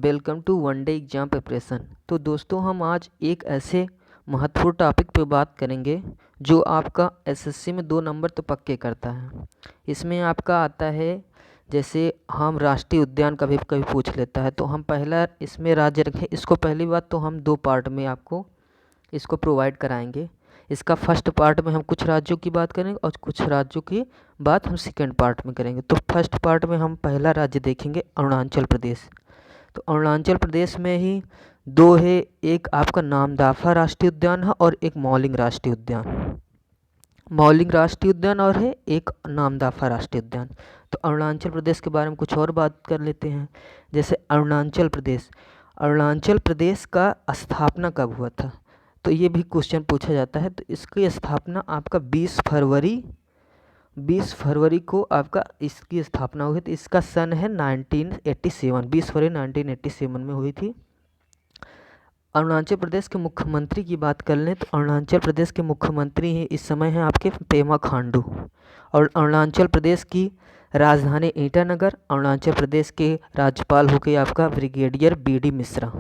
Welcome to one day exam preparation. तो दोस्तों हम आज एक ऐसे महत्वपूर्ण टॉपिक पे बात करेंगे जो आपका एसएससी में 2 नंबर तो पक्के करता है। इसमें आपका आता है, जैसे हम राष्ट्रीय उद्यान कभी कभी पूछ लेता है, तो हम पहला इसमें राज्य रखें। इसको पहली बात तो हम 2 पार्ट में आपको इसको प्रोवाइड कराएंगे। इसका फर्स्ट पार्ट में हम कुछ राज्यों की बात करेंगे और कुछ राज्यों की बात हम सेकेंड पार्ट में करेंगे। तो फर्स्ट पार्ट में हम पहला राज्य देखेंगे अरुणाचल प्रदेश। तो अरुणाचल प्रदेश में ही 2 है, एक आपका नामदफा राष्ट्रीय उद्यान है और एक मौलिंग राष्ट्रीय उद्यान। मौलिंग राष्ट्रीय उद्यान और है एक नामदफा राष्ट्रीय उद्यान। तो अरुणाचल प्रदेश के बारे में कुछ और बात कर लेते हैं। जैसे अरुणाचल प्रदेश का स्थापना कब हुआ था, तो ये भी क्वेश्चन पूछा जाता है। तो इसकी स्थापना आपका 20 फरवरी को आपका इसकी स्थापना हुई थी। इसका सन है 1987, 20 फरवरी 1987 में हुई थी। अरुणाचल प्रदेश के मुख्यमंत्री की बात कर लें तो अरुणाचल प्रदेश के मुख्यमंत्री हैं इस समय हैं आपके पेमा खांडू। और अरुणाचल प्रदेश की राजधानी ईटानगर। अरुणाचल प्रदेश के राज्यपाल हो गए आपका ब्रिगेडियर BD मिश्रा।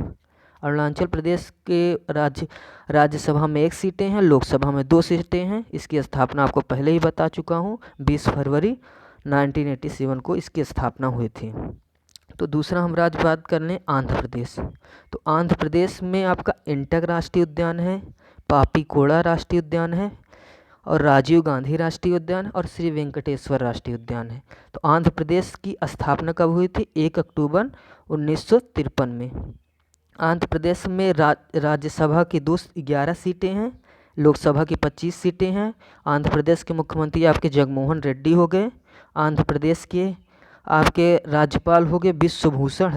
अरुणाचल प्रदेश के राज्यसभा में 1 सीटें हैं, लोकसभा में 2 सीटें हैं। इसकी स्थापना आपको पहले ही बता चुका हूँ, 20 फरवरी 1987 को इसकी स्थापना हुई थी। तो दूसरा हम राज्य बात कर लें आंध्र प्रदेश। तो आंध्र प्रदेश में आपका इंटक राष्ट्रीय उद्यान है, पापीकोड़ा राष्ट्रीय उद्यान है और राजीव गांधी राष्ट्रीय उद्यान और श्री वेंकटेश्वर राष्ट्रीय उद्यान है। तो आंध्र प्रदेश की स्थापना कब हुई थी? 1 अक्टूबर 1953 में। आंध्र प्रदेश में राज्यसभा की 11 सीटें हैं, लोकसभा की 25 सीटें हैं। आंध्र प्रदेश के मुख्यमंत्री आपके जगनमोहन रेड्डी हो गए। आंध्र प्रदेश के आपके राज्यपाल हो गए विश्वभूषण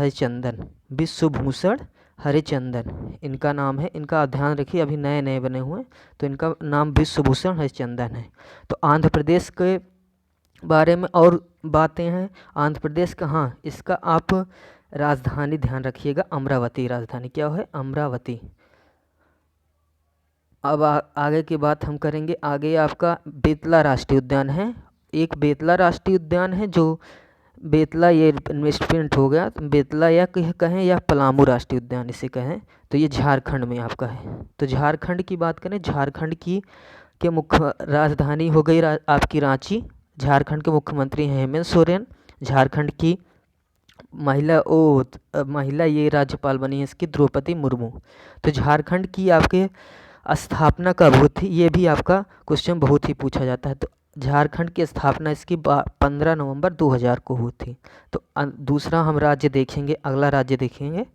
हरिचंदन इनका नाम है। इनका ध्यान रखिए, अभी नए नए बने हुए, तो इनका नाम विश्वभूषण हरिचंदन है। तो आंध्र प्रदेश के बारे में और बातें हैं। आंध्र प्रदेश का, हाँ, इसका आप राजधानी ध्यान रखिएगा, अमरावती राजधानी क्या है? अमरावती। अब आगे की बात हम करेंगे। आगे आपका बेतला राष्ट्रीय उद्यान है। एक बेतला राष्ट्रीय उद्यान है जो बेतला, ये इन्वेस्टमेंट हो गया, बेतला या कहें या पलामू राष्ट्रीय उद्यान इसे कहें, तो ये झारखंड में आपका है। तो झारखंड की बात करें, झारखंड की के मुख्य राजधानी हो गई आपकी रांची। झारखंड के मुख्यमंत्री हैं हेमंत सोरेन। झारखंड की महिला ये राज्यपाल बनी है इसकी द्रौपदी मुर्मू। तो झारखंड की आपके स्थापना कब हुई थी, ये भी आपका क्वेश्चन बहुत ही पूछा जाता है। तो झारखंड की स्थापना इसकी 15 नवंबर 2000 को हुई थी। तो दूसरा हम राज्य देखेंगे, अगला राज्य देखेंगे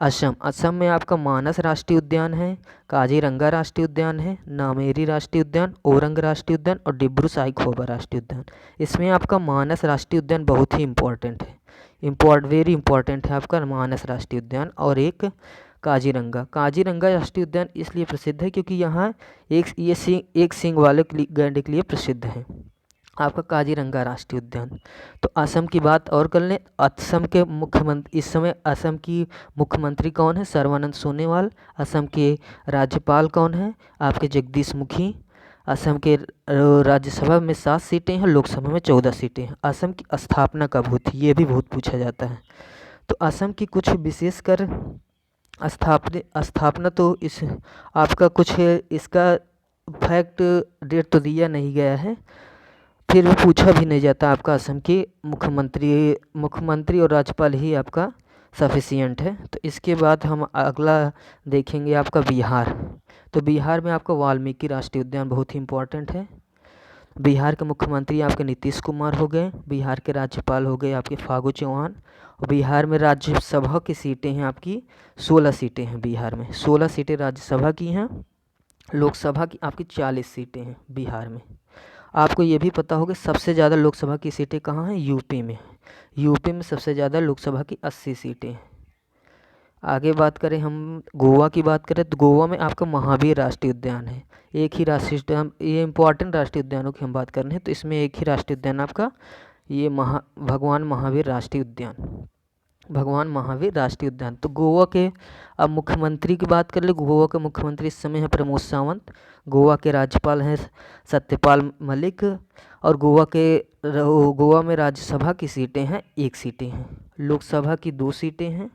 असम। असम में आपका मानस राष्ट्रीय उद्यान है, काजीरंगा राष्ट्रीय उद्यान है, नामेरी राष्ट्रीय उद्यान, औरंग राष्ट्रीय उद्यान और डिब्रू साइखोवा राष्ट्रीय उद्यान। इसमें आपका मानस राष्ट्रीय उद्यान बहुत ही इम्पोर्टेंट है, वेरी इंपॉर्टेंट है आपका मानस राष्ट्रीय उद्यान। और एक काजीरंगा राष्ट्रीय उद्यान इसलिए प्रसिद्ध है क्योंकि यहाँ एक सींग वाले गैंडे के लिए प्रसिद्ध है आपका काजीरंगा राष्ट्रीय उद्यान। तो असम की बात और कर लें। असम के मुख्यमंत्री इस समय असम की मुख्यमंत्री कौन है? सर्बानंद सोनोवाल। असम के राज्यपाल कौन है? आपके जगदीश मुखी। असम के राज्यसभा में 7 सीटें हैं, लोकसभा में 14 सीटें हैं। असम की स्थापना कब हुई थी, ये भी बहुत पूछा जाता है। तो असम की कुछ विशेषकर स्थापना तो इस आपका कुछ है, इसका फैक्ट डेट तो दिया नहीं गया है, फिर भी पूछा भी नहीं जाता। आपका असम के मुख्यमंत्री और राज्यपाल ही आपका सफिशिएंट है। तो इसके बाद हम अगला देखेंगे आपका बिहार। तो बिहार में आपका वाल्मीकि राष्ट्रीय उद्यान बहुत ही इम्पोर्टेंट है। बिहार के मुख्यमंत्री आपके नीतीश कुमार हो गए। बिहार के राज्यपाल हो गए आपके फागू चौहान। और बिहार में राज्यसभा की सीटें हैं आपकी 16 सीटें हैं। बिहार में 16 सीटें राज्यसभा की हैं, लोकसभा की आपकी 40 सीटें हैं बिहार में। आपको ये भी पता होगा सबसे ज़्यादा लोकसभा की सीटें कहाँ हैं? यूपी में। यूपी में सबसे ज़्यादा लोकसभा की 80 सीटें हैं। आगे बात करें हम गोवा की बात करें तो गोवा में आपका महावीर राष्ट्रीय उद्यान है। एक ही राष्ट्रीय उद्यान, ये इंपॉर्टेंट राष्ट्रीय उद्यानों की हम बात कर रहे हैं, तो इसमें एक ही राष्ट्रीय उद्यान आपका ये भगवान महावीर राष्ट्रीय उद्यान। तो गोवा के अब मुख्यमंत्री की बात कर ले। गोवा के मुख्यमंत्री इस समय है प्रमोद सावंत। गोवा के राज्यपाल हैं सत्यपाल मलिक। और गोवा में राज्यसभा की सीटें हैं 1 सीटें हैं, लोकसभा की 2 सीटें हैं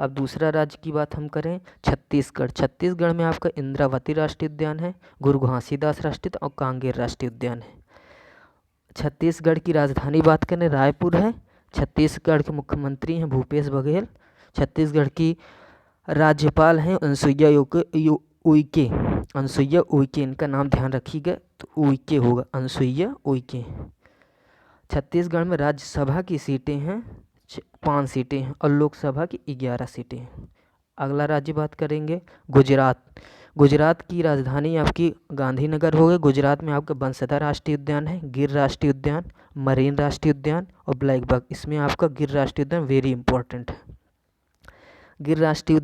अब दूसरा राज्य की बात हम करें, छत्तीसगढ़। छत्तीसगढ़ में आपका इंद्रावती राष्ट्रीय उद्यान है, गुरु घासीदास राष्ट्रीय और कांगेर राष्ट्रीय उद्यान है। छत्तीसगढ़ की राजधानी बात करें, रायपुर है। छत्तीसगढ़ के मुख्यमंत्री हैं भूपेश बघेल। छत्तीसगढ़ की राज्यपाल हैं अनुसुईया उइके। अनुसुईया उइके, इनका नाम ध्यान रखिएगा, तो उइके होगा, अनुसुईया उइके। छत्तीसगढ़ में राज्यसभा की सीटें हैं 5 सीटें हैं और लोकसभा की 11 सीटें हैं। अगला राज्य बात करेंगे, गुजरात। गुजरात की राजधानी आपकी गांधीनगर होगी। गुजरात में आपका बंसदा राष्ट्रीय उद्यान है, गिर राष्ट्रीय उद्यान, मरीन राष्ट्रीय उद्यान और ब्लैक बक। इसमें आपका गिर राष्ट्रीय उद्यान वेरी इंपॉर्टेंट है। गिर राष्ट्रीय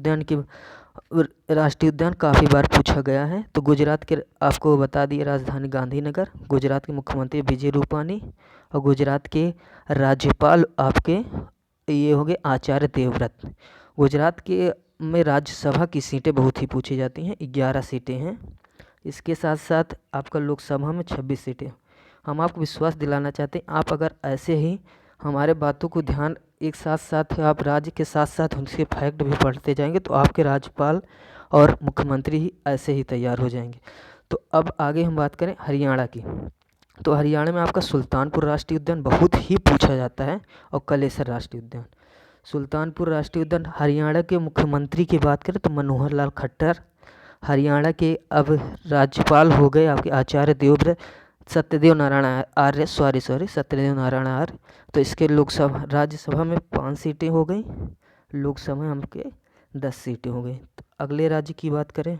उद्यान काफ़ी बार पूछा गया है। तो गुजरात के आपको बता दिए, राजधानी गांधीनगर। गुजरात के मुख्यमंत्री विजय रूपानी और गुजरात के राज्यपाल आपके ये हो गए आचार्य देवव्रत। गुजरात के में राज्यसभा की सीटें बहुत ही पूछी जाती हैं, 11 सीटें हैं। इसके साथ साथ आपका लोकसभा में 26 सीटें। हम आपको विश्वास दिलाना चाहते हैं, आप अगर ऐसे ही हमारे बातों को ध्यान एक साथ साथ आप राज्य के साथ साथ उनके फैक्ट भी पढ़ते जाएंगे तो आपके राज्यपाल और मुख्यमंत्री ही ऐसे ही तैयार हो जाएंगे। तो अब आगे हम बात करें हरियाणा की। तो हरियाणा में आपका सुल्तानपुर राष्ट्रीय उद्यान बहुत ही पूछा जाता है और कलेसर राष्ट्रीय उद्यान। सुल्तानपुर राष्ट्रीय उद्यान, हरियाणा के मुख्यमंत्री की बात करें तो मनोहर लाल खट्टर। हरियाणा के अब राज्यपाल हो गए आपके आचार्य देवव्रत, सत्यदेव नारायण आर्य, सत्यदेव नारायण आर्य। तो इसके लोकसभा राज्यसभा में 5 सीटें हो गई, लोकसभा में हमके 10 सीटें हो गई। तो अगले राज्य की बात करें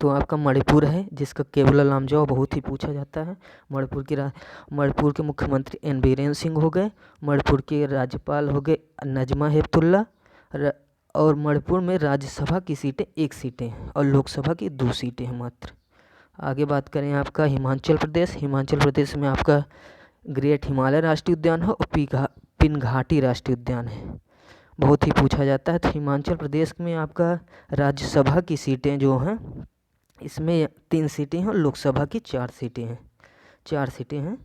तो आपका मणिपुर है, जिसका केवलाल लामजाओ बहुत ही पूछा जाता है। मणिपुर के मुख्यमंत्री एन बीरेन सिंह हो गए। मणिपुर के राज्यपाल हो गए नजमा हेपतुल्ला। और मणिपुर में राज्यसभा की सीटें 1 सीटें हैं और लोकसभा की 2 सीटें हैं मात्र। आगे बात करें आपका हिमाचल प्रदेश। हिमाचल प्रदेश में आपका ग्रेट हिमालय राष्ट्रीय उद्यान है और पिनघाटी राष्ट्रीय उद्यान है, बहुत ही पूछा जाता है। तो हिमाचल प्रदेश में आपका राज्यसभा की सीटें जो हैं, इसमें 3 सीटें हैं और लोकसभा की 4 सीटें हैं।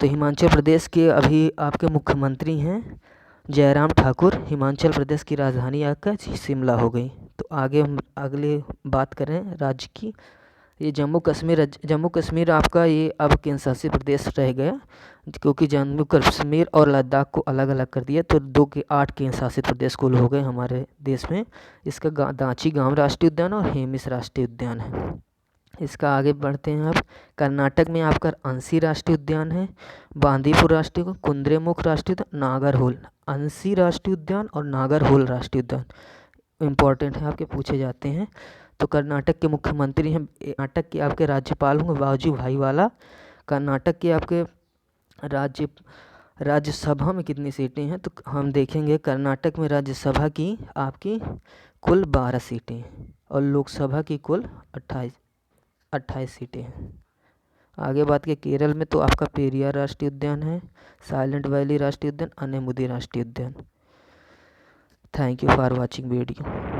तो हिमाचल प्रदेश के अभी आपके मुख्यमंत्री हैं जयराम ठाकुर। हिमाचल प्रदेश की राजधानी आपका शिमला हो गई। तो आगे हम अगले बात करें राज्य की, ये जम्मू कश्मीर आपका ये अब केंद्र शासित प्रदेश रह गया, क्योंकि जम्मू कश्मीर और लद्दाख को अलग अलग कर दिया। तो 2 के 8 केंद्र शासित प्रदेश कुल हो गए हमारे देश में। इसका दांची गांव राष्ट्रीय उद्यान और हेमिस राष्ट्रीय उद्यान है। इसका आगे बढ़ते हैं आप। कर्नाटक में आपका अंसी राष्ट्रीय उद्यान है, बांदीपुर राष्ट्रीय उद्यान, कुद्रेमुख राष्ट्रीय उद्यान, नागरहोल। अंसी राष्ट्रीय उद्यान और नागरहोल राष्ट्रीय उद्यान इम्पॉर्टेंट है, आपके पूछे जाते हैं। तो कर्नाटक के मुख्यमंत्री हैं, कर्नाटक के आपके राज्यपाल होंगे वाजूभाई वाला। कर्नाटक के आपके राज्यसभा में कितनी सीटें हैं, तो हम देखेंगे कर्नाटक में राज्यसभा की आपकी कुल 12 सीटें हैं और लोकसभा की कुल 28 सीटें हैं। आगे बात के केरल में तो आपका पेरियार राष्ट्रीय उद्यान है, साइलेंट वैली राष्ट्रीय उद्यान, अनेमुदी राष्ट्रीय उद्यान। Thank you for watching video.